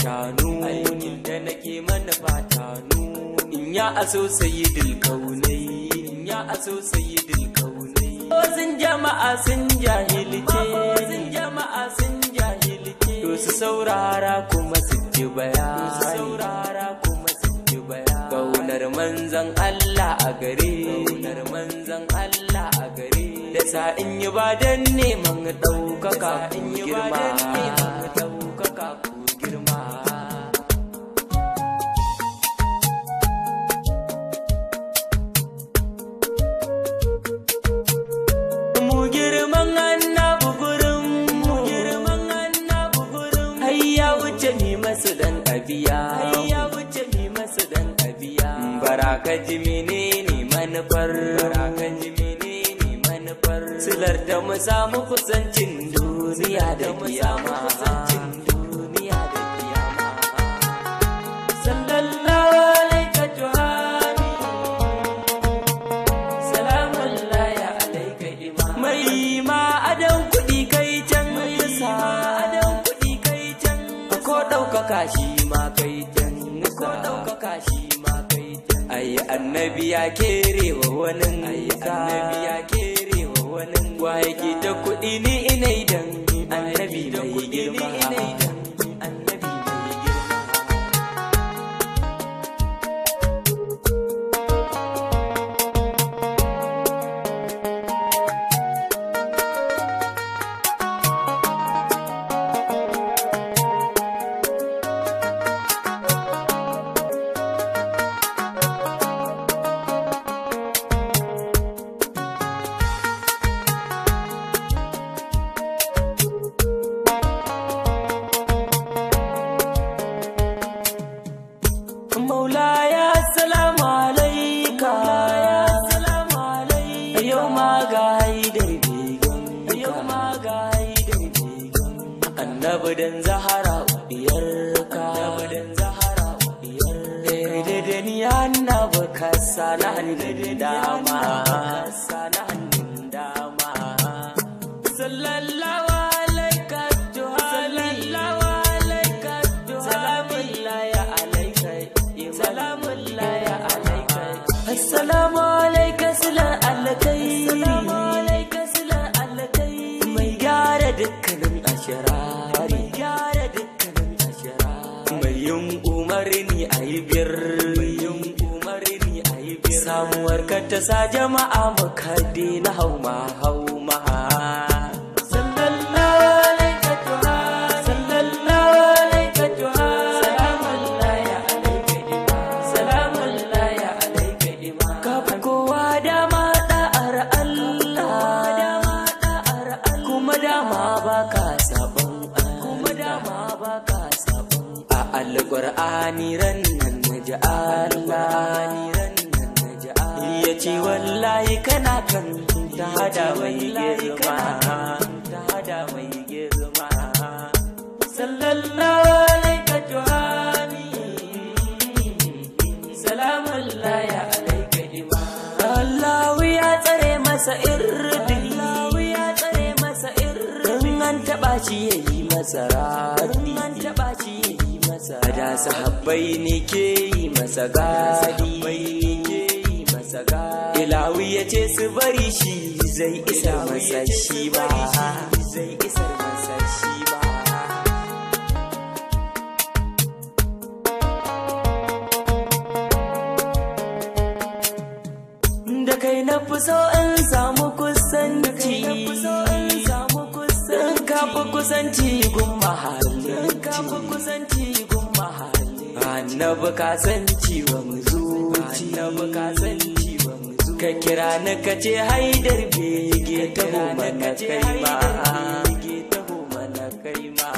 ta nuni da nake mana fata nuni in ya aso sayyidul kaunai in ya aso sayyidul kaunai ozin jama'a sun jahilce jama'a sun jahilce to su saurara kuma su ji bayani su saurara kuma su ji bayani kaunar manzon Allah a gare kaunar manzon Allah a gare da sa in yi ba dan neman ɗaukaka in yi ba dan neman ɗaukaka ku girma mu girman annabi gurin mu girman annabi gurin hayya wuce mi masu dan abiya hayya wuce mi masu dan abiya baraka ji menene manufar baraka ji silar da mu samu kusancin duniya da kiyama duniya da kiyama sallallahu alaika tuhami salamullahi alaika imam mai ma adan kudi kai can sa adan kudi kai can ko daukaka shi ma kai can ko daukaka shi ma kai can ai annabi ya kerewa wannan ai annabi ya wa yake da kuɗi ni ina idan annabi mai girma annabi mai girma Maulaya salamu alaika yau ma ga haidar begon yau ma ga haidar begon annabi dan zahara diyarka annabi dan zahara diyar da ni annabi ka sana hannun dama sana hannun dama sallallahu Assalamu alaika sila alkai mai gyara dukkanin ashirari gyara dukkanin ashirari mai yin umarni a yi biyar mai yin umarni a yi biyar samuwar ka ta sa jama'a maka na hauma hauma Alƙur'ani ran nan naji Allah ya ce wallahi kana kan ta hada mai girma ta hada mai girma sallallahu alaika tuhami salamullahi alaika imam Allah ya tsare masa irdi Allah ya tsare masa irdi an taba shi yayi masa radi an taba shi da sahabbai ne ke yi masa gadi ilawi ya ce su bari shi zai isar masa shi ba zai isar masa shi ba da kai na fi so in samu kusanci ka fi kusanci gun mahalli annabi ka san ciwon zuci annabi ka san ciwon zuci ka kira na ka ce haidar bege taho mana kai ma bege taho mana kai ma